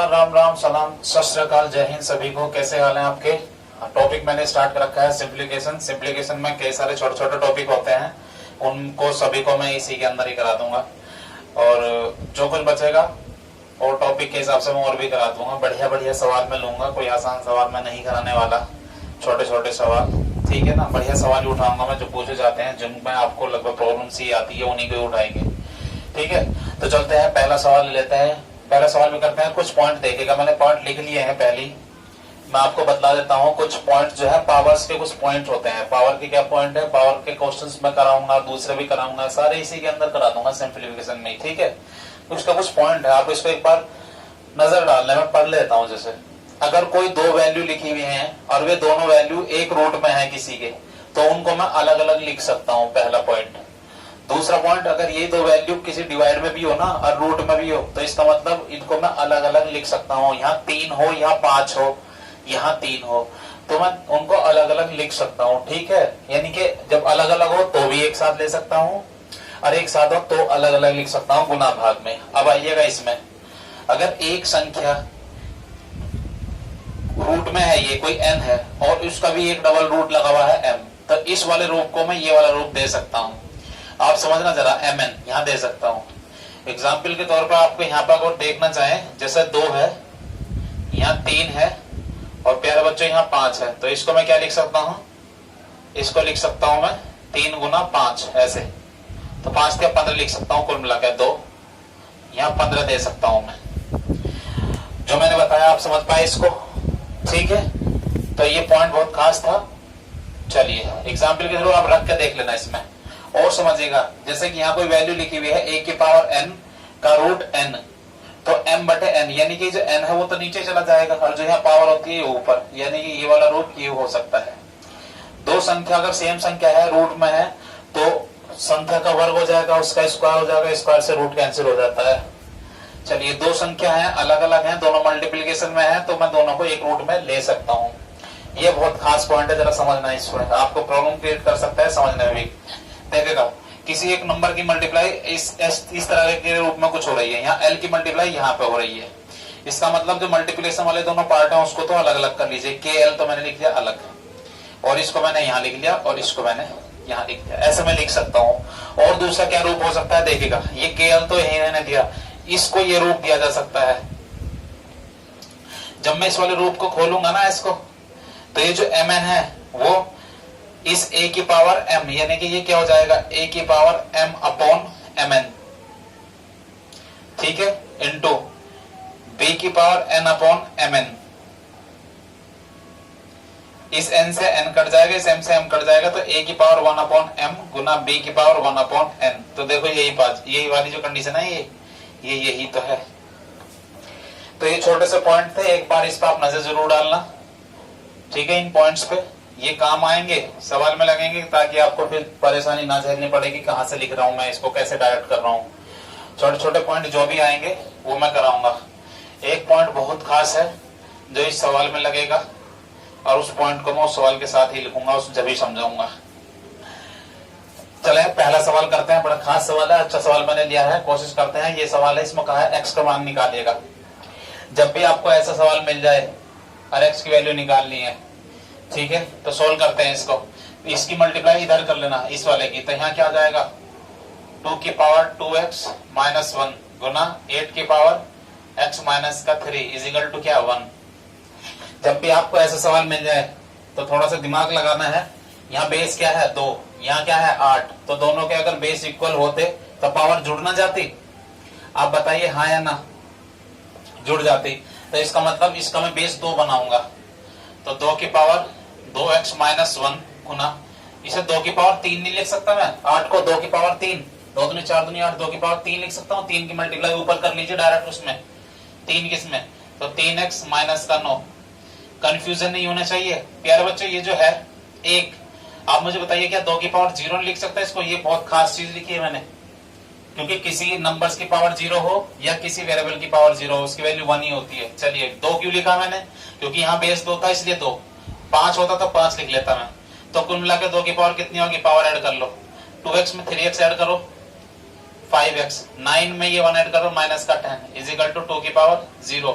नमस्कार, राम राम, सलाम, सत श्री अकाल, जय हिंद सभी को। कैसे हाल है आपके। टॉपिक मैंने स्टार्ट कर रखा है सिंप्लीकेशन। सिंप्लीकेशन में कई सारे छोटे छोटे टॉपिक होते हैं, उनको सभी को मैं इसी के अंदर ही करा दूंगा और जो कुछ बचेगा और टॉपिक के हिसाब से मैं और भी करा दूंगा। बढ़िया बढ़िया सवाल मैं लूंगा, कोई आसान सवाल मैं नहीं कराने वाला, छोटे छोटे सवाल, ठीक है ना। बढ़िया सवाल उठाऊंगा मैं जो पूछे जाते हैं, जिनमें आपको लगभग प्रॉब्लम सी आती है, उन्हीं को उठाएंगे, ठीक है। तो चलते हैं, पहला सवाल लेते हैं। पहला सवाल भी करते हैं। कुछ पॉइंट देखेगा, मैंने पॉइंट लिख लिए हैं पहली, मैं आपको बतला देता हूँ। कुछ पॉइंट जो है पावर्स के कुछ पॉइंट होते हैं। पावर के क्या पॉइंट है, पावर के क्वेश्चंस में कराऊंगा, दूसरे भी कराऊंगा, सारे इसी के अंदर करा दूंगा सिंप्लीफिकेशन में, ठीक है। उसका कुछ पॉइंट है, आप इसको एक बार नजर डालने में पढ़ लेता हूँ। जैसे अगर कोई दो वैल्यू लिखी हुई है और वे दोनों वैल्यू एक रूट में है किसी के, तो उनको मैं अलग अलग लिख सकता हूँ, पहला पॉइंट। दूसरा पॉइंट, अगर ये दो वैल्यू किसी डिवाइड में भी हो ना और रूट में भी हो, तो इसका मतलब इनको मैं अलग अलग लिख सकता हूँ। यहाँ 3 हो, यहाँ 5 हो, यहाँ 3 हो, तो मैं उनको अलग अलग लिख सकता हूँ, ठीक है। यानी कि जब अलग अलग हो तो भी एक साथ ले सकता हूँ और एक साथ हो तो अलग अलग लिख सकता हूँ गुना भाग में। अब आइएगा इसमें, अगर एक संख्या रूट में है, ये कोई n है और उसका भी एक डबल रूट लगा हुआ है m, तो इस वाले रूप को मैं ये वाला रूप दे सकता हूँ। आप समझना जरा, mn यहाँ दे सकता हूँ। एग्जाम्पल के तौर पर आपको यहाँ पर अगर देखना चाहें, जैसे 2 है, यहाँ 3 है और प्यारे बच्चों यहाँ 5 है, तो इसको मैं क्या लिख सकता हूँ, इसको लिख सकता हूँ मैं 3 गुना 5 ऐसे, तो 5 के 15 लिख सकता हूँ, कुल मिलाकर 2, यहाँ 15 दे सकता हूँ मैं। जो मैंने बताया आप समझ पाए इसको, ठीक है। तो ये पॉइंट बहुत खास था। चलिए एग्जाम्पल के थ्रू आप रख के देख लेना इसमें और समझिएगा। जैसे कि यहाँ कोई वैल्यू लिखी हुई है a की पावर n का रूट n, तो m बटे n, यानी कि जो n है वो तो नीचे चला जाएगा और जो यहाँ पावर होती है ऊपर, यानी कि ये वाला रूप ये हो सकता है। दो संख्या अगर सेम संख्या है, रूट में है, तो संख्या का वर्ग हो जाएगा, उसका स्क्वायर हो जाएगा, स्क्वायर से रूट कैंसिल हो जाता है। चलिए दो संख्या है, अलग अलग है, दोनों मल्टीप्लीकेशन में है, तो मैं दोनों को एक रूट में ले सकता हूँ। ये बहुत खास पॉइंट है, जरा समझना है इसमें, आपको प्रॉब्लम क्रिएट कर सकता है समझने में भी। देखेगा किसी एक नंबर की मल्टीप्लाई इस तरह के रूप में कुछ हो रही है, यहाँ एल की मल्टीप्लाई यहाँ पे हो रही है, इसका मतलब जो मल्टीप्लीकेशन वाले दोनों पार्ट है उसको तो अलग अलग कर लीजिए। के एल तो मैंने लिख दिया अलग, और इसको मैंने यहाँ लिख लिया और इसको मैंने यहाँ लिख दिया, ऐसे मैं लिख सकता हूँ। और दूसरा क्या रूप हो सकता है, देखेगा ये के एल तो यही मैंने दिया, इसको ये रूप दिया जा सकता है। जब मैं इस वाले रूप को खोलूंगा ना इसको, तो ये जो mn है वो इस a की पावर m, यानी कि ये क्या हो जाएगा, a की पावर m अपॉन mn, ठीक है, इनटू b की पावर n अपॉन mn। इस n से n कट जाएगा, इस m से m कट जाएगा, तो a की पावर 1 अपॉन m गुना b की पावर 1 अपॉन n। तो देखो यही वाली जो कंडीशन है ये यही तो है। तो ये छोटे से पॉइंट थे, एक बार इस पर आप नजर जरूर डालना, ठीक है। इन पॉइंट्स पे ये काम आएंगे, सवाल में लगेंगे, ताकि आपको फिर परेशानी ना झेलनी पड़ेगी कहाँ से लिख रहा हूँ मैं, इसको कैसे डायरेक्ट कर रहा हूँ। छोटे छोटे पॉइंट जो भी आएंगे वो मैं कराऊंगा। एक पॉइंट बहुत खास है जो इस सवाल में लगेगा और उस पॉइंट को मैं उस सवाल के साथ ही लिखूंगा, उस जब ही समझाऊंगा। चले पहला सवाल करते हैं, बड़ा खास सवाल है, अच्छा सवाल मैंने लिया है, कोशिश करते हैं। ये सवाल है, इसमें कहा है x का मान निकालिएगा। जब भी आपको ऐसा सवाल मिल जाए और x की वैल्यू निकालनी है, ठीक है, तो सोल्व करते हैं इसको। इसकी मल्टीप्लाई इधर कर लेना इस वाले की, तो यहाँ क्या आ जाएगा, 2 की पावर 2x माइनस 1 गुना 8 की पावर x माइनस का 3 इज इक्वल टू क्या 1। जब भी आपको ऐसा सवाल मिल जाए तो थोड़ा सा दिमाग लगाना है। यहाँ बेस क्या है 2, यहाँ क्या है 8, तो दोनों के अगर बेस इक्वल होते तो पावर जुड़ ना जाती, आप बताइए हाँ या ना, जुड़ जाती। तो इसका मतलब इसका मैं बेस 2 बनाऊंगा, तो 2 की पावर 2x माइनस 1 गुना, इसे 2 की पावर 3 नहीं लिख सकता मैं, 8 को 2 की पावर 3, 2 दूनी 4 दूनी 8, 2 की पावर 3 लिख सकता हूँ। 3 की मल्टीप्लाई ऊपर कर लीजिए डायरेक्ट उसमें, 3 किसमें, तो 3x माइनस का 9। कंफ्यूजन नहीं होना चाहिए प्यारे बच्चों। ये जो है एक, आप मुझे बताइए क्या 2 की पावर 0 नहीं लिख सकता इसको, ये बहुत खास चीज लिखी है मैंने, क्योंकि किसी नंबर्स की पावर 0 हो या किसी वेरिएबल की पावर 0 हो, उसकी वैल्यू 1 ही होती है। चलिए 2 क्यों लिखा मैंने, क्योंकि यहाँ बेस 2 था इसलिए 2, 5 होता तो 5 लिख लेता मैं। तो कुल मिलाकर 2 की पावर कितनी होगी, पावर ऐड कर लो, 2x में 3x ऐड करो 5x, 9 में ये 1 ऐड करो माइनस का 10 इज इक्वल टू 2 की पावर 0।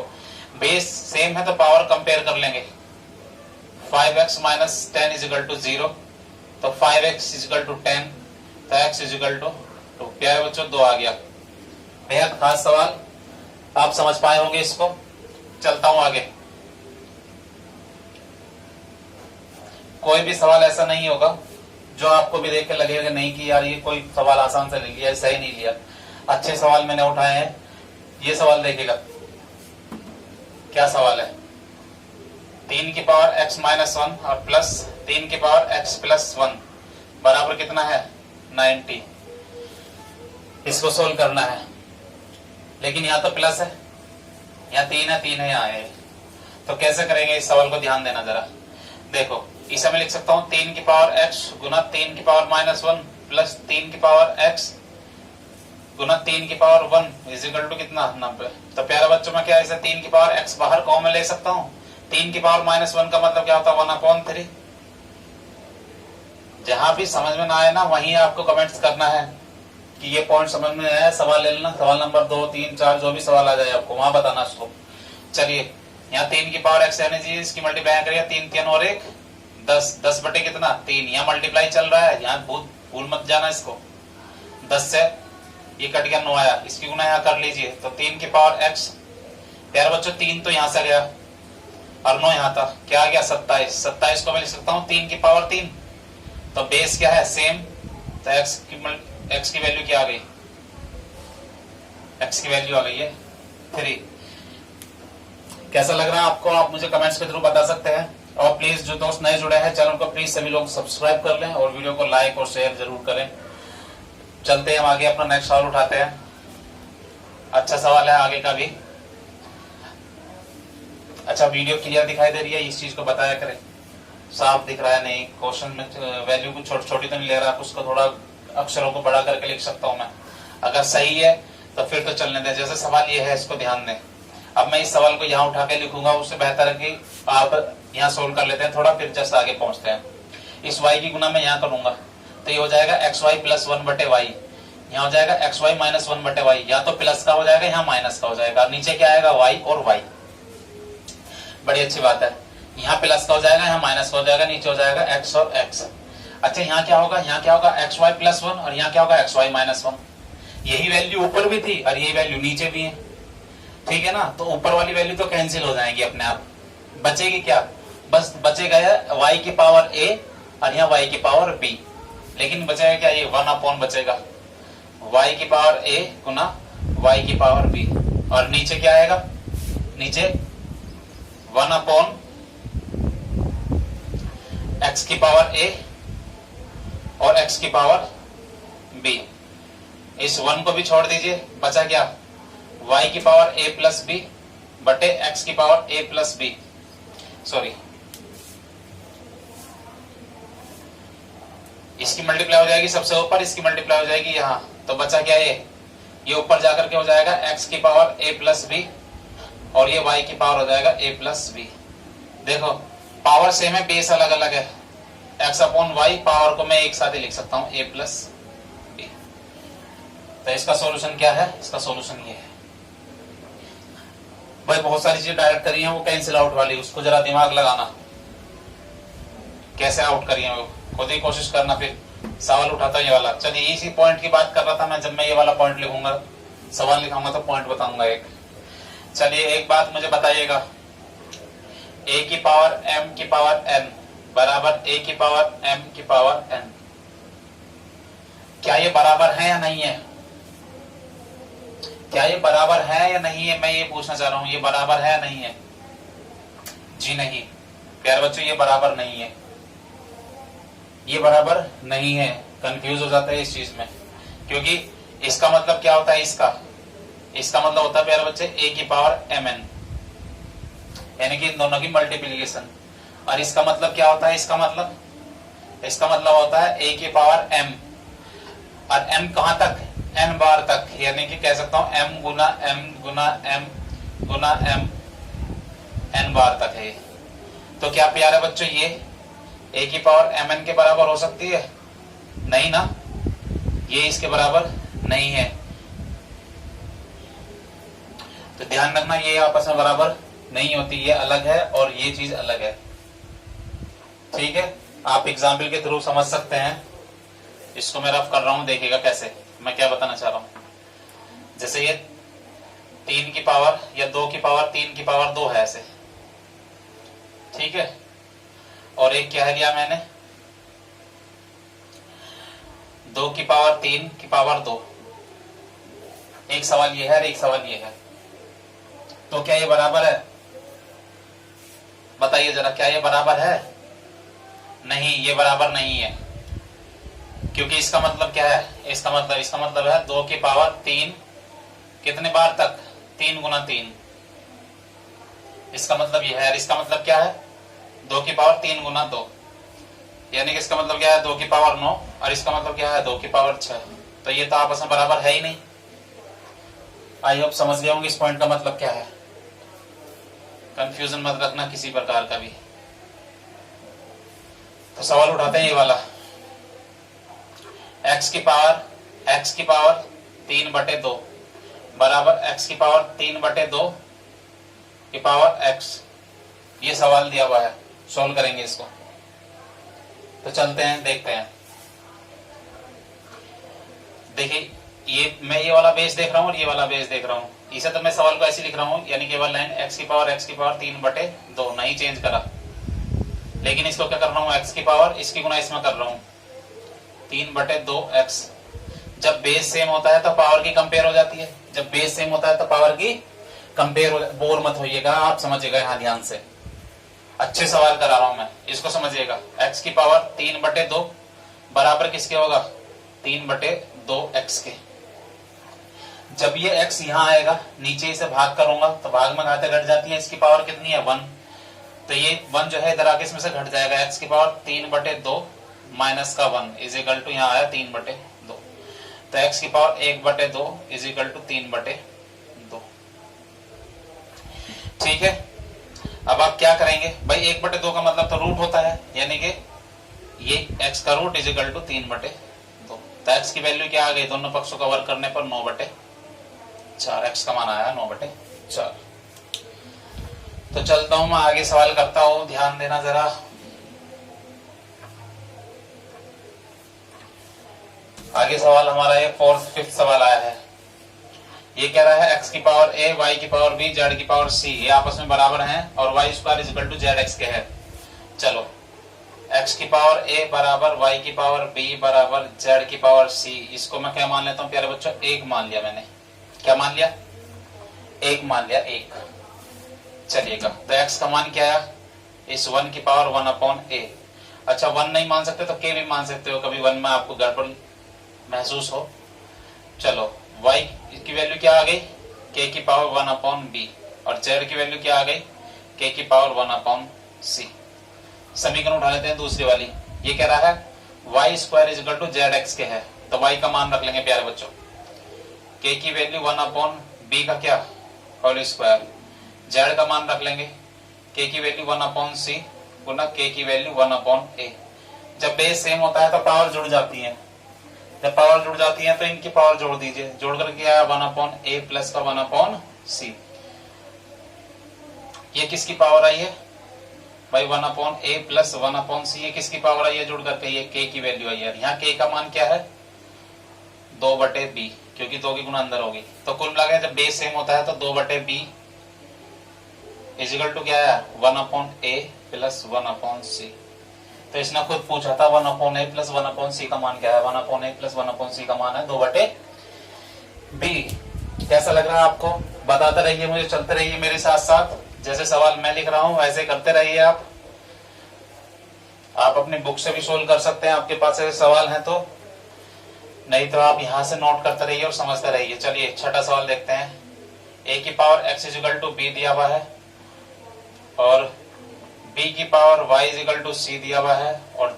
बेस सेम है तो पावर कंपेयर कर लेंगे। 5x minus 10 is equal to 0, तो 5x इज इक्वल टू 10, तो x इज इक्वल टू 2। प्यारे बच्चों 2 आ गया। बेहद खास सवाल, आप समझ पाए होंगे इसको। चलता हूं आगे। कोई भी सवाल ऐसा नहीं होगा जो आपको भी देख के लगेगा नहीं कि यार ये कोई सवाल आसान से ले लिया, सही नहीं लिया। अच्छे सवाल मैंने उठाए हैं। ये सवाल देखिएगा, क्या सवाल है। 3 की पावर x माइनस 1 और प्लस 3 की पावर x प्लस 1 बराबर कितना है 90। इसको सोल्व करना है, लेकिन यहाँ तो प्लस है, यहाँ 3 है, 3 है, यहाँ है। तो कैसे करेंगे इस सवाल को, ध्यान देना जरा। देखो इसे मैं लिख सकता हूँ 3 की पावर x गुना 3 की पावर माइनस 1 प्लस 3 की पावर x गुना 3 की पावर 1 इज इक्वल टू कितना 90। तो प्यारे बच्चों में क्या, इसे 3 की पावर x बाहर कॉमन ले सकता हूँ। 3 की पावर माइनस 1 का मतलब क्या होता है 1/3। जहां भी समझ में ना आए ना, वहीं आपको कमेंट्स करना है कि ये पॉइंट समझ में आया, सवाल ले लेना। सवाल नंबर 2, 3, 4 जो भी सवाल आ जाए आपको वहां बताना उसको। चलिए यहाँ 3 की पावर x यानी जी इसकी मल्टीप्लाई करिए, 3 3 और 1 10, 10 बटे कितना 3। यहाँ मल्टीप्लाई चल रहा है, यहाँ भूल मत जाना इसको। 10 से ये कट गया 9 आया, इसकी गुना यहाँ कर लीजिए। तो 3 की पावर x, प्यारे बच्चों 3 तो यहाँ से गया और 9 यहाँ था, क्या आ गया 27। 27 को मैं लिख सकता हूँ 3 की पावर 3। तो बेस क्या है सेम, तो x की वैल्यू क्या आ गई, x की वैल्यू आ गई है 3। कैसा लग रहा है आपको, आप मुझे कमेंट्स के थ्रू बता सकते हैं। और प्लीज जो दोस्त नए जुड़े हैं चैनल को प्लीज सभी लोग सब्सक्राइब कर लें और वीडियो को लाइक और शेयर जरूर करें। चलते हैं हम आगे, अपना नेक्स्ट सवाल उठाते हैं। अच्छा सवाल है आगे का भी। अच्छा वीडियो क्लियर दिखाई दे रही है, इस चीज को बताया करें। साफ दिख रहा है नहीं, क्वेश्चन में वैल्यू को छोटी तो नहीं ले रहा, उसको थोड़ा अक्षरों को बड़ा करके लिख सकता हूं मैं। अगर सही है तो फिर तो चलने दें, जैसे सवाल ये है इसको ध्यान दें। अब मैं इस सवाल को यहाँ उठा के लिखूंगा, उससे बेहतर है कि आप यहाँ सोल्व कर लेते हैं थोड़ा, फिर जस्ट आगे पहुंचते हैं। इस y की गुना मैं यहाँ करूंगा तो ये हो जाएगा xy प्लस 1 बटे y, यहाँ हो जाएगा xy माइनस 1 बटे y। या तो प्लस का हो जाएगा, यहाँ माइनस का हो जाएगा। नीचे क्या आएगा y और y। बड़ी अच्छी बात है, यहाँ प्लस का हो जाएगा, यहाँ माइनस का हो जाएगा, नीचे हो जाएगा x और x। अच्छा यहाँ क्या होगा, यहाँ क्या होगा xy प्लस 1 और यहाँ क्या होगा xy माइनस 1। यही वैल्यू ऊपर भी थी और यही वैल्यू नीचे भी है, ठीक है ना। तो ऊपर वाली वैल्यू तो कैंसिल हो जाएंगी अपने आप, बचेगी क्या, बस बचेगा y की पावर a और यहाँ y की पावर b। लेकिन बचेगा क्या, ये 1 बचेगा, y की पावर a गुना y की पावर b। और नीचे क्या आएगा, नीचे 1 x की पावर a और x की पावर b। इस 1 को भी छोड़ दीजिए, बचा क्या y की पावर a प्लस b बटे x की power a plus b। Sorry, इसकी मल्टीप्लाई हो जाएगी सबसे ऊपर, इसकी मल्टीप्लाई हो जाएगी यहाँ। तो बचा क्या ये ऊपर जाकर के हो जाएगा x की पावर a प्लस b और ये y की पावर हो जाएगा a प्लस b। देखो पावर सेम है, बेस अलग अलग है। x अपॉन y पावर को मैं एक साथ ही लिख सकता हूँ a प्लस b। तो इसका सॉल्यूशन क्या है, इसका सॉल्यूशन ये है। भाई बहुत सारी चीजें डायरेक्ट करी है, वो कैंसिल आउट वाली, उसको जरा दिमाग लगाना कैसे आउट करी है, वो खुद ही कोशिश करना। फिर सवाल उठाता ये वाला। चलिए इसी पॉइंट की बात कर रहा था मैं, जब मैं ये वाला पॉइंट लिखूंगा, सवाल लिखाऊंगा तो पॉइंट बताऊंगा एक। चलिए एक बात मुझे बताइएगा, a की पावर m की पावर n बराबर a की पावर m की पावर n, क्या ये बराबर है या नहीं है, क्या ये बराबर है या नहीं है, मैं ये पूछना चाह रहा हूं। ये बराबर है या नहीं है, जी नहीं। प्यारे बच्चों ये बराबर नहीं है, ये बराबर नहीं है। कंफ्यूज हो जाता है इस चीज में, क्योंकि इसका मतलब क्या होता है, इसका मतलब होता है प्यारे बच्चे a की पावर mn, यानी कि इन दोनों की मल्टीप्लीकेशन। और इसका मतलब क्या होता है, इसका मतलब होता है a की पावर m, और m कहां तक, n बार तक, यानी कि कह सकता हूं m गुना m गुना m गुना m n बार तक है। तो क्या प्यारे बच्चों ये a की पावर mn के बराबर हो सकती है, नहीं ना, ये इसके बराबर नहीं है। तो ध्यान रखना ये आपस में बराबर नहीं होती, ये अलग है और ये चीज अलग है। ठीक है, आप एग्जाम्पल के थ्रू समझ सकते हैं। इसको मैं रफ कर रहा हूं, देखिएगा कैसे मैं क्या बताना चाह रहा हूं। जैसे ये 3 की पावर या 2 की पावर 3 की पावर 2 है ऐसे, ठीक है। और एक क्या है लिया मैंने, 2 की पावर 3 की पावर 2। एक सवाल ये है और एक सवाल ये है, तो क्या ये बराबर है? बताइए जरा, क्या ये बराबर है? नहीं, ये बराबर नहीं है, क्योंकि इसका मतलब क्या है, इसका मतलब है 2 की पावर 3 कितने बार तक, 3 गुना 3। इसका मतलब ये है, और इसका मतलब क्या है, 2 की पावर 3 गुना 2, यानी कि इसका मतलब क्या है 2 की पावर 9, और इसका मतलब क्या है 2 की पावर 6। तो ये तो आपस में बराबर है ही नहीं। आई होप समझ गए होंगे इस पॉइंट का मतलब क्या है। कंफ्यूजन मत रखना किसी प्रकार का भी। तो सवाल उठाते हैं ये वाला, x की पावर 3/2 बराबर x की पावर 3/2 की पावर x। ये सवाल दिया हुआ है, सॉल्व करेंगे इसको। तो चलते हैं, देखते हैं। देखिए, ये वाला बेस देख रहा हूँ और ये वाला बेस देख रहा हूँ। इसे तो मैं सवाल को ऐसे लिख रहा हूँ, यानी केवल लाइन x की पावर 3/2 नहीं चेंज करा। लेकिन इसको क्या कर रहा हूँ, x की पावर इसकी गुना इसमें कर रहा हूँ 3/2x। जब बेस सेम होता है तो पावर की कंपेयर हो जाती है। जब बेस सेम होता है तो पावर की कंपेयर हो, बोर मत होइएगा, आप समझिएगा यहाँ ध्यान से। अच्छे सवाल करा रहा हूं मैं, इसको समझिएगा। x की पावर 3/2 बराबर किसके होगा, 3/2x के। जब ये x यहाँ आएगा, नीचे इसे भाग करूंगा तो भाग में घाते घट जाती है। इसकी पावर कितनी है, 1। तो ये 1 जो है इधर आके इसमें से घट जाएगा। x की पावर 3/2 माइनस का 1 इज इक्वल टू यहाँ आया 3/2। तो x की पावर 1/2 इज इक्वल टू 3/2। ठीक है, अब आप क्या करेंगे भाई, 1/2 का मतलब तो रूट होता है, यानी कि ये x का रूट इज इक्वल टू 3/2। तो x की वैल्यू क्या आ गई, दोनों पक्षों का वर्ग करने पर 9/4। x का मान आया 9/4। तो चलता हूं मैं आगे, सवाल करता हूं, ध्यान देना जरा। आगे सवाल हमारा ये 4th 5th सवाल आया है। ये कह रहा है x की पावर a, y की पावर b, z की पावर c ये आपस में बराबर हैं और y² is equal to zx के है। चलो, x की पावर a बराबर y की पावर b बराबर z की पावर c, इसको मैं क्या मान लेता हूँ प्यारे बच्चों, 1 मान लिया मैंने। क्या मान लिया, 1 मान लिया, 1। चलिएगा, तो x का मान क्या है, इस 1 की पावर 1/a। अच्छा, 1 नहीं मान सकते तो k भी मान सकते हो, कभी 1 में आपको गड़बड़ महसूस हो। चलो, y की वैल्यू क्या आ गई, k की पावर 1/b, और z की वैल्यू क्या आ गई, k की पावर 1/c। समीकरण उठा लेते हैं दूसरी वाली। ये कह रहा है y² is equal to zx के है, तो y का मान रख लेंगे प्यारे बच्चों, k की वैल्यू 1/b का क्या, होल स्क्वायर। z का मान रख लेंगे, k की वैल्यू 1/c गुना k की वैल्यू 1/a। जब बेस सेम होता है तो पावर जुड़ जाती है। जब पावर जुड़ जाती है तो इनकी पावर जोड़ दीजिए, जोड़ करके आया 1/a प्लस का 1/c। ये किसकी पावर आई है भाई, 1/a प्लस 1/c, ये किसकी पावर आई है जोड़ करके, ये k की वैल्यू आई है। यहाँ k का मान क्या है, 2/b, क्योंकि 2 की गुना अंदर होगी। तो कुल मिला के जब बेस सेम होता है तो 2/b इज इक्वल टू क्या है, 1/a प्लस 1/c। तो इसने खुद पूछा था 1/a प्लस 1/c का मान क्या है, 1/a प्लस 1/c का मान है 2/b। कैसा लग रहा है आपको, बताते रहिए मुझे, चलते रहिए मेरे साथ साथ। जैसे सवाल मैं लिख रहा हूं वैसे करते रहिए आप अपनी बुक से भी सोल्व कर सकते हैं, आपके पास ऐसे सवाल हैं तो, नहीं तो आप यहां से नोट करते रहिए और समझते रहिए। चलिए, छठा सवाल देखते हैं। a की power x is equal to b दिया हुआ है, और b की power y is equal to c दिया हुआ है, और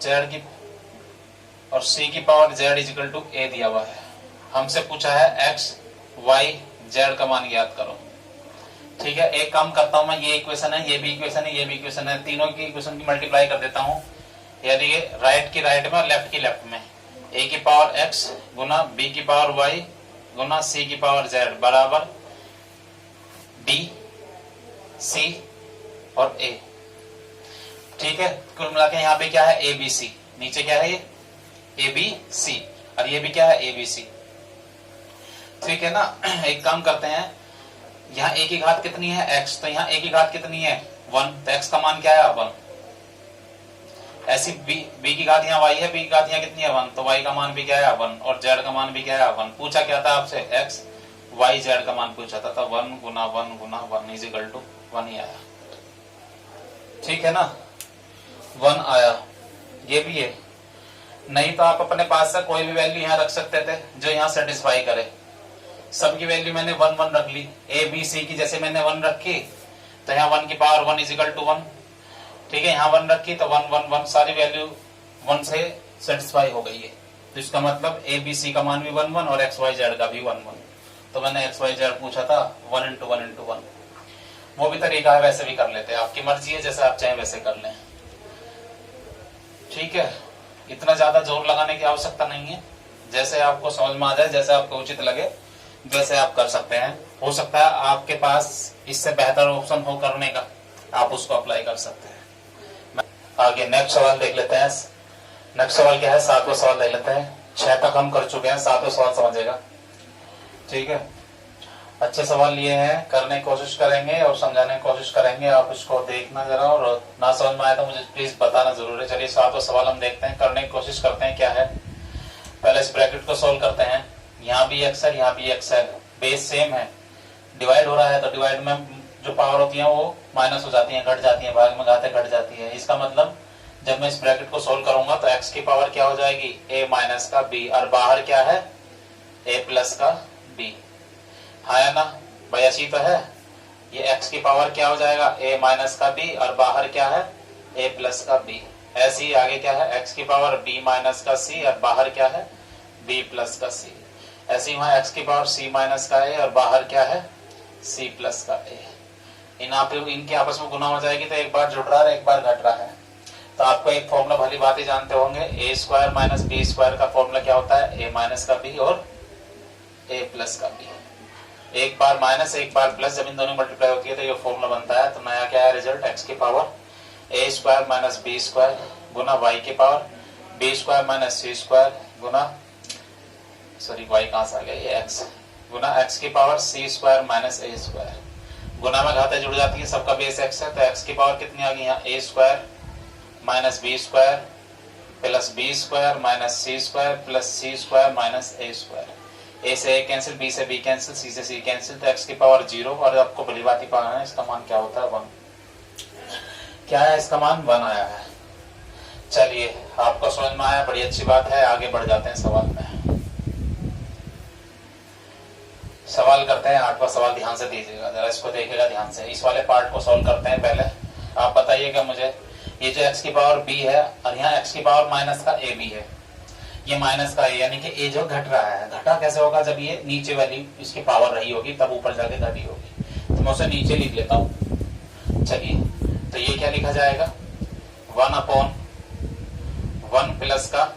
c की power z is equal to a दिया हुआ है। हमसे पूछा है x y z का मान ज्ञात करो। ठीक है, एक काम करता हूं मैं, ये इक्वेशन है, ये भी इक्वेशन है, ये भी इक्वेशन है, तीनों की इक्वेशन की मल्टीप्लाई कर देता हूं, यानी कि राइट की राइट में और लेफ्ट की लेफ्ट में। a की पावर x गुना b की पावर y गुना c की पावर z बराबर d सी और ए। ठीक है, कुल मिला के यहाँ पे क्या है ए बी सी, नीचे क्या है ये ए बी सी, और ये भी क्या है ए बी सी। ठीक है ना। एक काम करते हैं, यहाँ ए की घात कितनी है x, तो यहाँ ए की घात कितनी है 1, तो x का मान क्या है 1। ऐसी b की घात यहाँ y है, b की घात यहाँ कितनी है 1, तो y का मान भी क्या है 1, और z का मान भी क्या है 1। पूछा क्या था आपसे x y z का मान पूछा था, तो 1 गुना 1 गुना 1 इज इक्वल टू 1 ही आया। ठीक है ना, 1 आया। ये भी है, नहीं तो आप अपने पास से कोई भी वैल्यू यहाँ रख सकते थे जो यहाँ सेटिस्फाई करे। सबकी वैल्यू मैंने 1 1 रख ली, ए बी सी की जैसे मैंने 1 रखी, तो यहाँ 1 की पावर 1 इज इक्वल टू 1। ठीक है, यहाँ 1 रखी तो 1 1 1, सारी वैल्यू 1 से सेटिस्फाई हो गई है। तो इसका मतलब ए बी सी का मान भी 1 1 और एक्स वाई जेड का भी 1 1। तो मैंने एक्स वाई जेड पूछा था 1 इंटू 1 इंटू 1। वो भी तरीका है, वैसे भी कर लेते हैं, आपकी मर्जी है, जैसे आप चाहें वैसे कर लें। ठीक है, इतना ज्यादा जोर लगाने की आवश्यकता नहीं है, जैसे आपको समझ में आ जाए, जैसे आपको उचित लगे वैसे आप कर सकते हैं। हो सकता है आपके पास इससे बेहतर ऑप्शन हो करने का, आप उसको अप्लाई कर सकते हैं। आगे नेक्स्ट सवाल देख लेते हैं। नेक्स्ट सवाल क्या है, 7वां सवाल देख लेते हैं। 6 तक हम कर चुके हैं, 7वां सवाल समझेगा। ठीक है, अच्छे सवाल लिए हैं, करने की कोशिश करेंगे और समझाने की कोशिश करेंगे। आप इसको देखना जरा, और ना समझ में आए तो मुझे प्लीज बताना जरूर है। चलिए 7वां सवाल हम देखते हैं, करने की कोशिश करते हैं क्या है। पहले इस ब्रैकेट को सोल्व करते हैं। यहाँ भी एक्स है, यहाँ भी एक्स है, बेस सेम है, डिवाइड हो रहा है तो डिवाइड में जो पावर होती है वो माइनस हो जाती है, घट जाती है, भाग में घाते घट जाती है। इसका मतलब जब मैं इस ब्रैकेट को सोल्व करूंगा तो एक्स की पावर क्या हो जाएगी ए माइनस का बी, और बाहर क्या है ए प्लस का बी। हाँ या ना भाई, ऐसी तो है। ये एक्स की पावर क्या हो जाएगा ए माइनस का बी, और बाहर क्या है ए प्लस का बी। ऐसे ही आगे क्या है एक्स की पावर बी माइनस का सी, और बाहर क्या है बी प्लस का सी। ऐसे ही वहां एक्स की पावर सी माइनस का ए, और बाहर क्या है सी प्लस का ए। इनके आपस में गुना हो जाएगी तो एक बार जुड़ रहा है, एक बार घट रहा है। तो आपको एक फॉर्मूला भली बात ही जानते होंगे, ए स्क्वायर माइनस बी स्क्वायर का फॉर्मूला क्या होता है ए माइनस का बी और ए प्लस का बी। एक बार माइनस एक बार प्लस, जब इन दोनों मल्टीप्लाई होती है तो ये फॉर्मूला बनता है। तो नया क्या है रिजल्ट, एक्स की पावर ए स्क्वायर माइनस बी स्क्वायर गुना वाई की power B square minus C square गुना, सॉरी वाई कहां से आ गया, ये एक्स गुना एक्स की power C square minus A square. गुना में घाते जुड़ जाती है, सबका बेस एक्स है, तो एक्स की पावर कितनी आ गई यहाँ A square minus B square plus B square minus C square plus C square minus A square. A से ए कैंसिल, बी से बी कैंसिल, सी से सी कैंसिल, तो एक्स की पावर 0। और आपको भली बात ही पाना है इसका मान क्या होता है 1। क्या है इसका मान 1 आया है। चलिए आपको समझ में आया, बड़ी अच्छी बात है। आगे बढ़ जाते हैं सवाल में। सवाल करते हैं 8वां सवाल, ध्यान से दीजिएगा जरा, इसको देखिएगा ध्यान से। इस वाले पार्ट को सॉल्व करते हैं। पहले आप बताइएगा मुझे, ये जो एक्स की पावर बी है और यहाँ एक्स की पावर माइनस का ए बी है, ये माइनस का ए, यानी कि ए जो घट रहा है, घटा कैसे होगा जब ये नीचे वाली इसकी पावर रही होगी तब ऊपर जाके घटी होगी। तो मैं उसे नीचे लिख लेता हूँ। चलिए, तो ये क्या लिखा जाएगा 1/1 प्लस का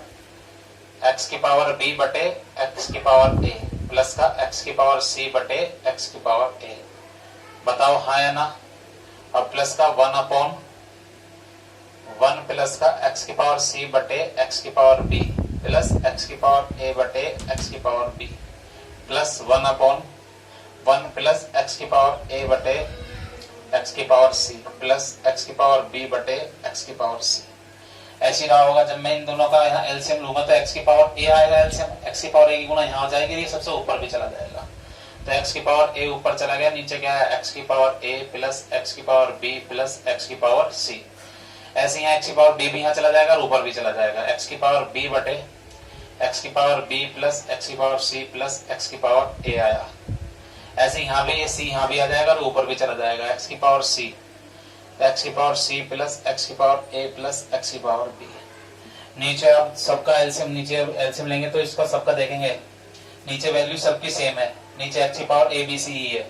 एक्स की पावर बी बटे एक्स की पावर ए प्लस का एक्स की पावर सी बटे एक्स की पावर ए। बताओ हाँ या ना। और प्लस का 1/1 प्लस का एक्स की पावर सी बटे एक्स की पावर बी प्लस एक्स की पावर ए बटे एक्स की power B plus 1/1 plus X की पावर ए बटे एक्स की पावर सी प्लस एक्स की पावर बी बटे एक्स की पावर सी। ऐसी रहा होगा जब मैं इन दोनों का यहाँ एलसीएम लूंगा तो एक्स की पावर ए आएगा, एलसीएम एक्स की पावर ए की गुना यहाँ आ जाएगी, ये सबसे ऊपर भी चला जाएगा। तो एक्स की पावर ए ऊपर चला गया, नीचे क्या है एक्स की पावर ए प्लस एक्स की पावर बी प्लस एक्स की पावर सी। ऐसे यहाँ एक्स की पावर बी भी यहाँ चला जाएगा और ऊपर भी चला जाएगा, एक्स की पावर बी बटे एक्स की पावर बी प्लस एक्स की पावर सी प्लस एक्स की पावर ए आया। ऐसे यहाँ भी ये सी यहाँ भी आ जाएगा और ऊपर भी चला जाएगा, एक्स की पावर सी, एक्स की पावर सी प्लस एक्स की पावर ए प्लस एक्स की पावर बी। नीचे आप सबका एलसीएम, नीचे एलसीएम लेंगे तो इसका सबका देखेंगे, नीचे वैल्यू सबकी सेम है, नीचे एक्स की पावर ए बी सी ई है,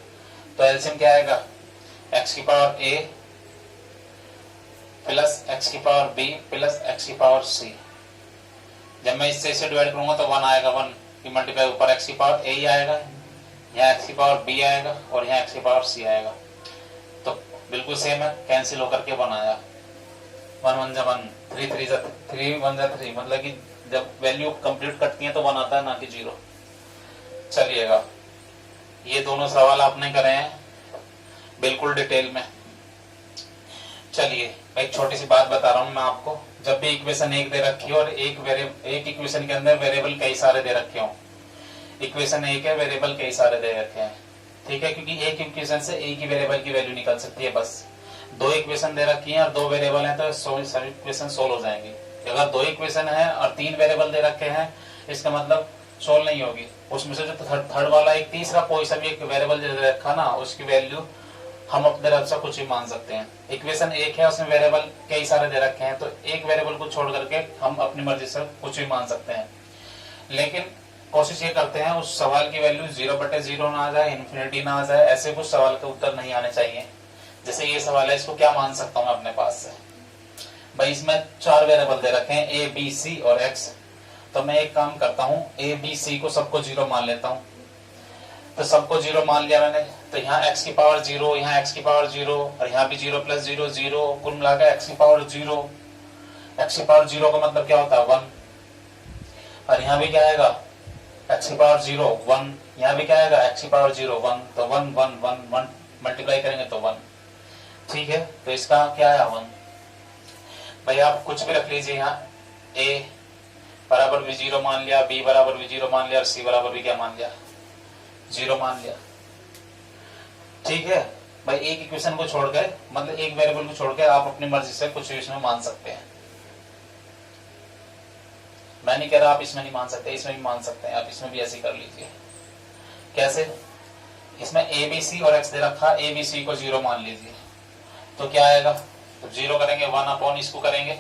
तो एलसीएम क्या आएगा एक्स की पावर ए प्लस एक्स की पावर बी प्लस एक्स की पावर सी। जब मैं इससे इसे डिवाइड करूंगा तो 1 आएगा, 1 की मल्टीप्लाई ऊपर एक्स की पावर ए ही आएगा, यहाँ एक्स की पावर बी आएगा और यहाँ एक्स की पावर सी आएगा। तो बिल्कुल सेम है, कैंसिल होकर के 1 आया। 1 1 जा 1, 3 3 जा 3, 1 जा 3, मतलब कि जब वैल्यू कंप्लीट कटती है तो 1 आता है, ना कि 0। चलिएगा, ये दोनों सवाल आपने करे हैं बिल्कुल डिटेल में। चलिए मैं एक छोटी सी बात बता रहा हूं मैं आपको, जब भी इक्वेशन 1 दे रखी हो और एक इक्वेशन के अंदर वेरिएबल कई सारे दे रखे हो, इक्वेशन 1 है, वेरिएबल कई सारे दे रखे हैं, ठीक है, क्योंकि एक इक्वेशन से एक ही वेरिएबल की वैल्यू निकल सकती है बस। 2 इक्वेशन दे रखी है और 2 वेरिएबल है तो सभी इक्वेशन सोल्व हो जाएंगी। अगर 2 इक्वेशन है और 3 वेरिएबल दे रखे हैं, इसका मतलब सोल्व नहीं होगी। उसमें से जो थर्ड वाला एक तीसरा कोई सा भी एक वेरिएबल दे रखा ना, उसकी वैल्यू हम अपने तरफ से कुछ भी मान सकते हैं। इक्वेशन 1 है, उसमें वेरिएबल कई सारे दे रखे हैं, तो एक वेरिएबल को छोड़ करके हम अपनी मर्जी से कुछ भी मान सकते हैं। लेकिन कोशिश ये करते हैं उस सवाल की वैल्यू 0/0 ना आ जाए, इन्फिनिटी ना आ जाए, ऐसे कुछ सवाल के उत्तर नहीं आने चाहिए। जैसे ये सवाल है, इसको क्या मान सकता हूँ मैं अपने पास से, भाई इसमें 4 वेरिएबल दे रखे हैं A B C और X, तो मैं एक काम करता हूँ A B C को सबको 0 मान लेता हूँ। तो सबको 0 मान लिया मैंने, तो यहाँ x की पावर 0, यहाँ x की पावर 0 और यहाँ भी 0 + 0 0, कुल मिलाकर x की पावर 0। x की पावर 0 का मतलब क्या होता है 1, और यहाँ भी क्या आएगा x की पावर 0 1, यहाँ भी क्या आएगा x की पावर 0 1, तो 1 1 1 1 मल्टीप्लाई करेंगे तो 1, ठीक है। तो इसका क्या आया 1। भाई आप कुछ भी रख लीजिए, यहाँ a बराबर भी 0 मान लिया, b बराबर भी 0 मान लिया और c बराबर भी क्या मान लिया 0 मान लिया, ठीक है। भाई एक इक्वेशन को छोड़ कर, मतलब एक वेरिएबल को छोड़ कर आप अपनी मर्जी से कुछ भी इसमें मान सकते हैं। मैं नहीं कह रहा आप इसमें नहीं मान सकते, इसमें भी मान सकते हैं, आप इसमें भी ऐसे कर लीजिए। कैसे, इसमें a b c और x दे रखा, a b c को 0 मान लीजिए, तो क्या आएगा, तो 0 करेंगे 1 इसको करेंगे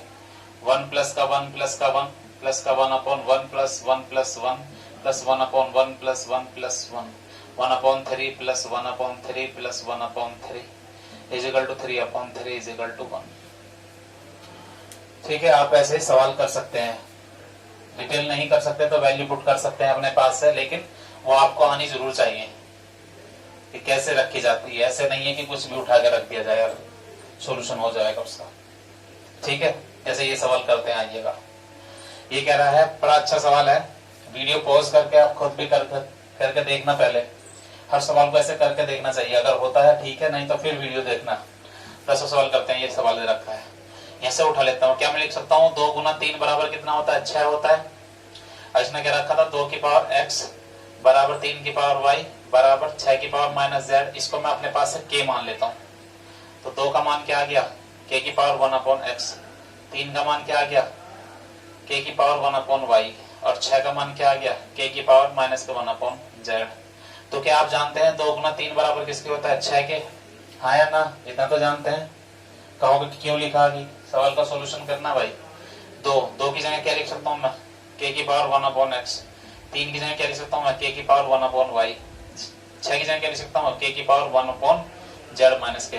1 प्लस का 1 प्लस का 1 प्लस का 1/1 plus 1 plus 1 plus 1/1 plus 1 plus 1 1/3 plus 1/3 plus 1/3 is equal to 3/3 is equal to 1। ठीक है, आप ऐसे ही सवाल कर सकते हैं, डिटेल नहीं कर सकते तो वैल्यू पुट कर सकते हैं अपने पास से, लेकिन वो आपको आनी जरूर चाहिए कि कैसे रखी जाती है। ऐसे नहीं है कि कुछ भी उठा के रख दिया जाए और सोल्यूशन हो जाएगा उसका, ठीक है। जैसे ये सवाल करते हैं, आइएगा, ये कह रहा है, बड़ा अच्छा सवाल है, वीडियो पॉज करके आप खुद भी करके देखना, पहले हर सवाल को ऐसे करके देखना चाहिए, अगर होता है ठीक है, नहीं तो फिर वीडियो देखना। 10 सवाल करते हैं, ये सवाल दे रखा है, यहाँ से उठा लेता हूँ। क्या मैं लिख सकता हूँ 2 × 3 बराबर कितना होता है 6 होता है। इसने क्या रखा था 2 की पावर x बराबर 3 की पावर y बराबर 6 की पावर -z, इसको मैं अपने पास से k मान लेता हूँ। तो 2 का मान क्या आ गया k की पावर 1/x, 3 का मान क्या आ गया k की पावर 1/y और 6 का मान क्या आ गया k की पावर -1/z। तो क्या आप जानते हैं 2 × 3 बराबर किसके होता है 6 के, हाँ या ना, इतना तो जानते हैं। कहोगे कि क्यों लिखा, कि सवाल का सॉल्यूशन करना भाई। 2 की जगह क्या लिख सकता हूँ मैं k की पावर 1/x, 3 की जगह क्या लिख सकता हूँ मैं k की पावर 1/y, 6 की जगह क्या लिख सकता हूँ k की पावर 1/z माइनस के।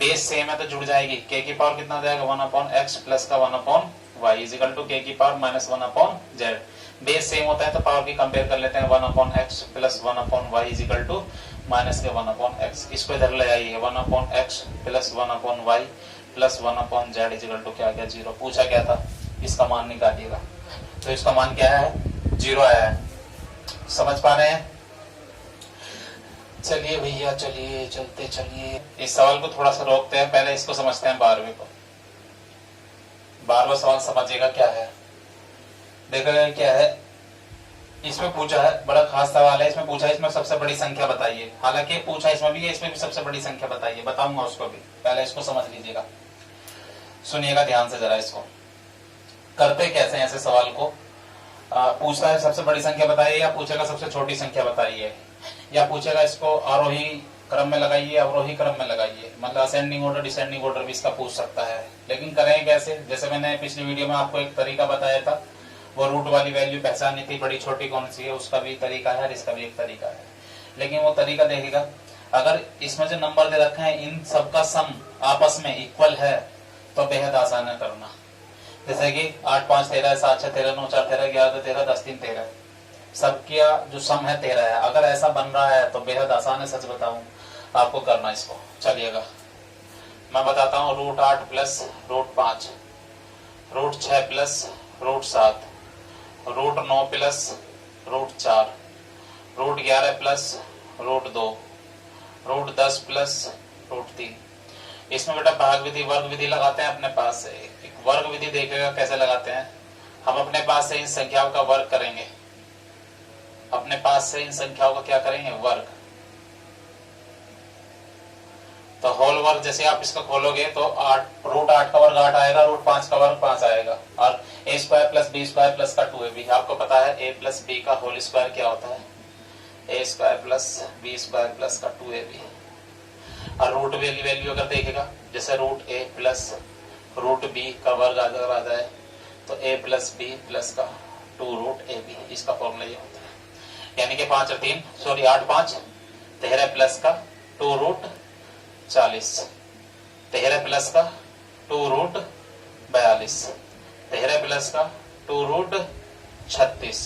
बेस सेम है तो जुड़ जाएगी, k की पावर कितना जाएगा 1/x प्लस का 1/y is equal to k की पावर -1/z। बेस सेम होता है तो पावर की कंपेयर कर लेते हैं, 1/x plus 1/y is equal to minus के 1/x। इसको इधर ले आइए, 1/x plus 1/y plus 1/z is equal to क्या गया 0। पूछा क्या था, इसका मान निकालिएगा, तो इसका मान क्या है 0 आया है। समझ पा रहे हैं। चलिए भैया, चलिए चलते चलिए, इस सवाल को थोड़ा सा रोकते हैं, पहले इसको समझते हैं 12वें को। 12वां सवाल समझिएगा क्या है, देखिएगा क्या है। इसमें पूछा है, बड़ा खास सवाल है, इसमें पूछा है इसमें सबसे बड़ी संख्या बताइए। हालांकि पूछा इसमें भी है, इसमें भी सबसे बड़ी संख्या बताइए, बताऊंगा उसको भी, पहले इसको समझ लीजिएगा, सुनिएगा ध्यान से जरा। इसको करते कैसे ऐसे सवाल को, पूछता है सबसे बड़ी संख्या बताइए, या पूछेगा सबसे छोटी संख्या बताइए, या पूछेगा इसको आरोही क्रम में लगाइए, अवरोही क्रम में लगाइए, मतलब असेंडिंग ऑर्डर डिसेंडिंग ऑर्डर भी इसका पूछ सकता है। लेकिन करें कैसे, जैसे मैंने पिछली वीडियो में आपको एक तरीका बताया था, वो रूट वाली वैल्यू पहचाननी थी, बड़ी छोटी कौन सी है, उसका भी तरीका है और इसका भी एक तरीका है। लेकिन वो तरीका देखिएगा, अगर इसमें जो नंबर दे रखे हैं इन सबका सम आपस में इक्वल है तो बेहद आसान है करना। जैसे कि 8 5 13, 7 6 13, 9 4 13, 11 2 13, 10 3 13, सबका जो सम है 13 है। अगर ऐसा बन रहा है तो बेहद आसान है, सच बताऊं आपको करना इसको। चलिएगा मैं बताता हूँ √8 plus √5, √6 plus √7, √9 plus √4, √11 plus √2, √10 plus √3। इसमें बेटा भाग विधि वर्ग विधि लगाते हैं अपने पास से। एक वर्ग विधि देखेगा कैसे लगाते हैं। हम अपने पास से इन संख्याओं का वर्ग करेंगे, अपने पास से इन संख्याओं का क्या करेंगे, वर्ग। तो होल वर्ग जैसे आप इसका खोलोगे तो √8 का वर्ग 8 आएगा, √5 का वर्ग 5 आएगा, और a² प्लस b² प्लस का 2ab। आपको पता है a प्लस b का होल स्क्वायर क्या होता है, a² प्लस b² प्लस का 2ab। और रूट वैल्यू अगर देखेगा जैसे √a प्लस √b का वर्ग अगर आ जाए तो a प्लस b प्लस का 2√ab, इसका फॉर्मूला ये होता है। यानी कि 8 5 13 प्लस का 2√40, 13 प्लस का 2√42, 13 प्लस का 2√36,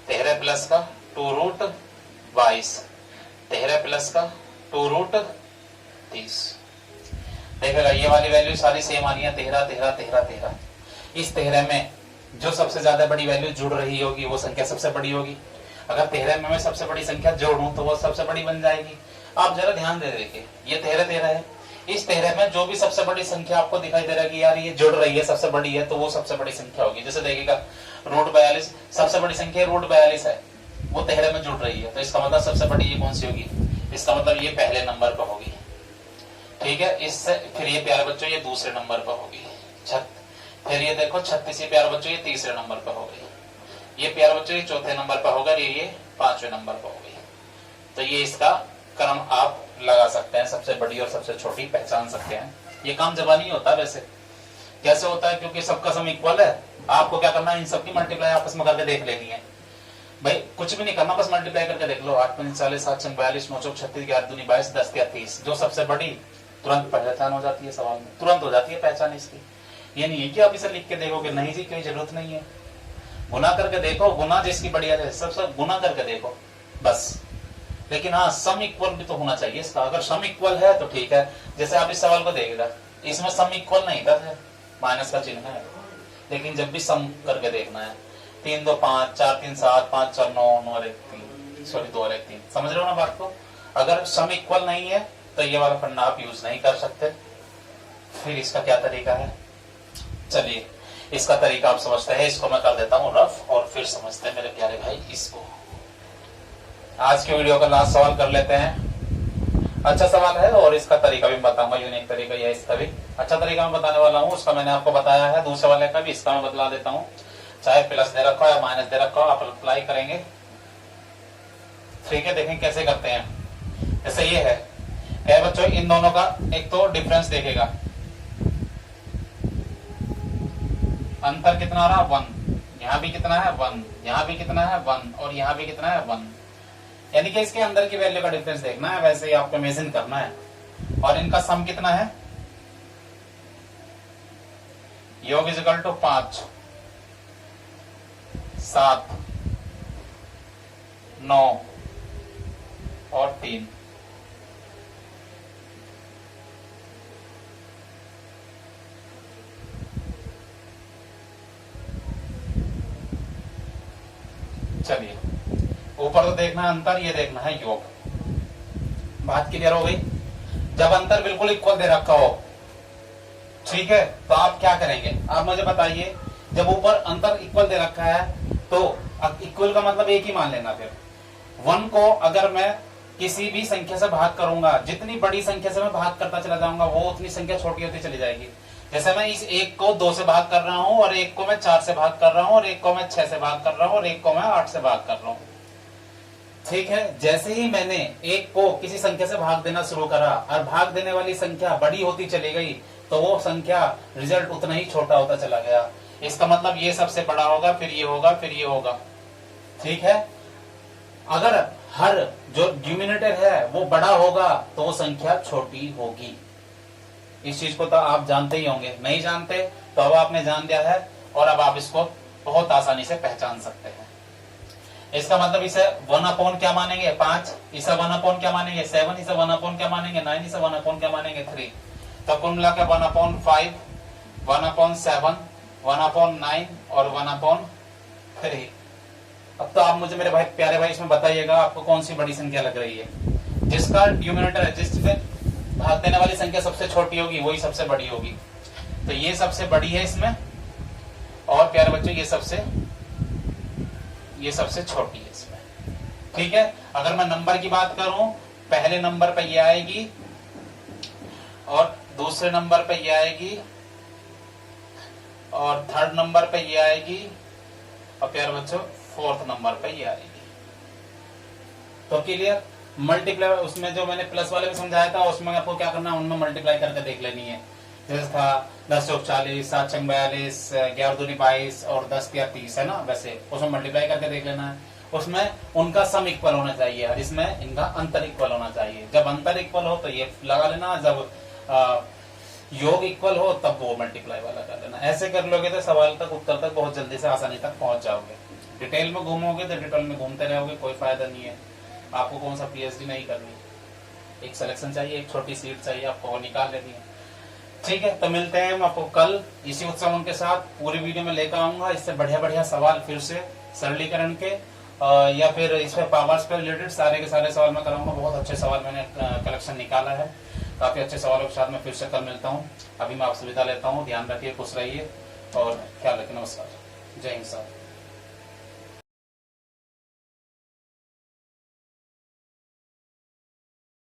13 प्लस का 2√22, 13 प्लस का 2√30। देखेगा ये वाली वैल्यू सारी सेम आनी है, 13 13 13 13। इस 13 में जो सबसे ज्यादा बड़ी वैल्यू जुड़ रही होगी वो संख्या सबसे बड़ी होगी। अगर 13 में मैं सबसे बड़ी संख्या जोड़ूं तो वो सबसे बड़ी बन जाएगी। आप जरा ध्यान दे देखिए, ये 13 13 है, इस 13 में जो भी सबसे बड़ी संख्या आपको दिखाई दे रहा है कि यार ये जुड़ रही है सबसे बड़ी है, तो वो सबसे बड़ी संख्या होगी। जैसे देखिएगा √42 सबसे बड़ी संख्या √42 है, वो 13 में जुड़ रही है, तो इसका मतलब सबसे बड़ी ये कौन सी होगी, इसका मतलब ये पहले नंबर पर होगी। ठीक है, इससे फिर ये प्यारे बच्चों ये दूसरे नंबर पर होगी, फिर ये देखो 36 ये प्यारे बच्चों ये तीसरे नंबर पर हो गई, ये प्यारे बच्चों ये चौथे नंबर पर होगा, ये 5वें नंबर पर हो गई। तो ये इसका क्रम आप लगा सकते हैं, सबसे बड़ी और सबसे छोटी पहचान सकते हैं। ये काम जबानी होता है, वैसे कैसे होता है, क्योंकि सबका सम इक्वल है। आपको क्या करना है, इन सबकी मल्टीप्लाई आपस में करके देख लेनी है भाई, कुछ भी नहीं करना, बस मल्टीप्लाई करके देख लो। 8 × 40 7 × 42 9 × 36 11 दूनी 22 10 × 30। जो सबसे बड़ी तुरंत पहचान हो जाती है, सवाल में तुरंत हो जाती है पहचान इसकी। ये नहीं है कि आप इसे लिख के देखोगे, नहीं जी कोई जरूरत नहीं है। गुना करके देखो, गुना जिसकी बढ़िया है सबसे गुना करके देखो बस। लेकिन हाँ सम इक्वल भी तो होना चाहिए इसका। अगर सम इक्वल है तो ठीक है। जैसे आप इस सवाल को देखेगा, इसमें सम इक्वल नहीं था, माइनस का चिन्ह है, लेकिन जब भी सम करके देखना है 3 2 5 4 3 7 5 4 9 9 1 3 सॉरी 2 1 3। समझ रहे हो ना बात को। अगर सम इक्वल नहीं है तो ये वाला फंडा आप यूज नहीं कर सकते। फिर इसका क्या तरीका है, चलिए इसका तरीका आप समझते हैं। इसको मैं कर देता हूं रफ और फिर समझते हैं मेरे प्यारे भाई इसको। आज के वीडियो का लास्ट सवाल कर लेते हैं। अच्छा सवाल है और इसका तरीका भी बताऊंगा, यूनिक तरीका या इसका भी अच्छा तरीका मैं बताने वाला हूँ। उसका मैंने आपको बताया है, दूसरे वाले का भी इसका मैं बतला देता हूँ। चाहे प्लस दे रखा हो या माइनस दे रखा हो, आप अप्लाई करेंगे। ठीक है, देखें कैसे करते हैं। जैसे ये है बच्चों, इन दोनों का एक तो डिफरेंस देखेगा, अंतर कितना आ रहा है 1, यहाँ भी कितना है 1, यहाँ भी कितना है 1 और यहाँ भी कितना है 1। यानी कि इसके अंदर की वैल्यू का डिफरेंस देखना है, वैसे ही आपको इमेजिन करना है। और इनका सम कितना है, योग इक्वल टू 5 7 9 और 3। चलिए ऊपर तो देखना है अंतर, ये देखना है योग। बात क्लियर हो गई। जब अंतर बिल्कुल इक्वल दे रखा हो, ठीक है, तो आप क्या करेंगे, आप मुझे बताइए। जब ऊपर अंतर इक्वल दे रखा है तो इक्वल का मतलब एक ही मान लेना। फिर 1 को अगर मैं किसी भी संख्या से भाग करूंगा, जितनी बड़ी संख्या से मैं भाग करता चला जाऊंगा वो उतनी संख्या छोटी होती चली जाएगी। जैसे मैं इस 1 को 2 से भाग कर रहा हूं और 1 को मैं 4 से भाग कर रहा हूं और 1 को मैं 6 से भाग कर रहा हूं और 1 को मैं 8 से भाग कर रहा हूं। ठीक है, जैसे ही मैंने 1 को किसी संख्या से भाग देना शुरू करा और भाग देने वाली संख्या बड़ी होती चली गई तो वो संख्या रिजल्ट उतना ही छोटा होता चला गया। इसका मतलब ये सबसे बड़ा होगा, फिर ये होगा, फिर ये होगा। ठीक है, अगर हर जो डिनोमिनेटर है वो बड़ा होगा तो वो संख्या छोटी होगी। इस चीज को तो आप जानते ही होंगे, नहीं जानते तो अब आपने जान लिया है और अब आप इसको बहुत आसानी से पहचान सकते हैं। इसका मतलब इसे 1/, क्या मानेंगे 5, इसे 1/, क्या मानेंगे 7, इसे 1/, क्या मानेंगे 9, इसे 1/, क्या मानेंगे 3। तो कुल मिला के 1/5, 1/7, 1/9 और 1/3। अब तो आप मुझे मेरे भाई प्यारे भाई इसमें बताइएगा आपको कौन सी बड़ी संख्या लग रही है। जिसका न्यूमरेटर है, जिससे भाग देने वाली संख्या सबसे छोटी होगी वही सबसे बड़ी होगी। तो ये सबसे बड़ी है इसमें, और प्यारे बच्चों ये सबसे छोटी है इसमें। ठीक है, अगर मैं नंबर की बात करूं, पहले नंबर पे ये आएगी और दूसरे नंबर पे ये आएगी और थर्ड नंबर पे ये आएगी और प्यारे बच्चों फोर्थ नंबर पे ये आएगी। तो क्लियर, मल्टीप्लाई उसमें जो मैंने प्लस वाले में समझाया था उसमें आपको क्या करना है, उनमें मल्टीप्लाई करके देख लेनी है। जैसे था 10 चौक 40, 7 छंग 42, 11 दूनी 22 और 10 तिया 30 है ना, वैसे उसमें मल्टीप्लाई करके देख लेना है। उसमें उनका सम इक्वल होना चाहिए और इसमें इनका अंतर इक्वल होना चाहिए। जब अंतर इक्वल हो तो ये लगा लेना, जब योग इक्वल हो तब वो मल्टीप्लाई वाला कर लेना। ऐसे कर लोगे तो सवाल तक, उत्तर तक बहुत जल्दी से आसानी तक पहुंच जाओगे। डिटेल में घूमोगे तो डिटेल में घूमते रहोगे, कोई फायदा नहीं है। आपको कौन सा पीएचडी नहीं करनी, एक सिलेक्शन चाहिए, एक छोटी सीट चाहिए, आपको वो निकाल लेनी है। ठीक है, तो मिलते हैं हम आपको कल इसी उत्सव के साथ। पूरी वीडियो में लेकर आऊंगा इससे बढ़िया बढ़िया सवाल, फिर से सरलीकरण के या फिर इसमें पावर्स पे रिलेटेड सारे के सारे सवाल मैं कराऊंगा। बहुत अच्छे सवाल मैंने कलेक्शन निकाला है, काफी अच्छे सवालों के साथ मैं फिर से कल मिलता हूँ। अभी मैं आपसे विदा लेता हूँ, ध्यान रखिए, खुश रहिए और ख्याल रखिए। नमस्कार, जय हिंद साहब।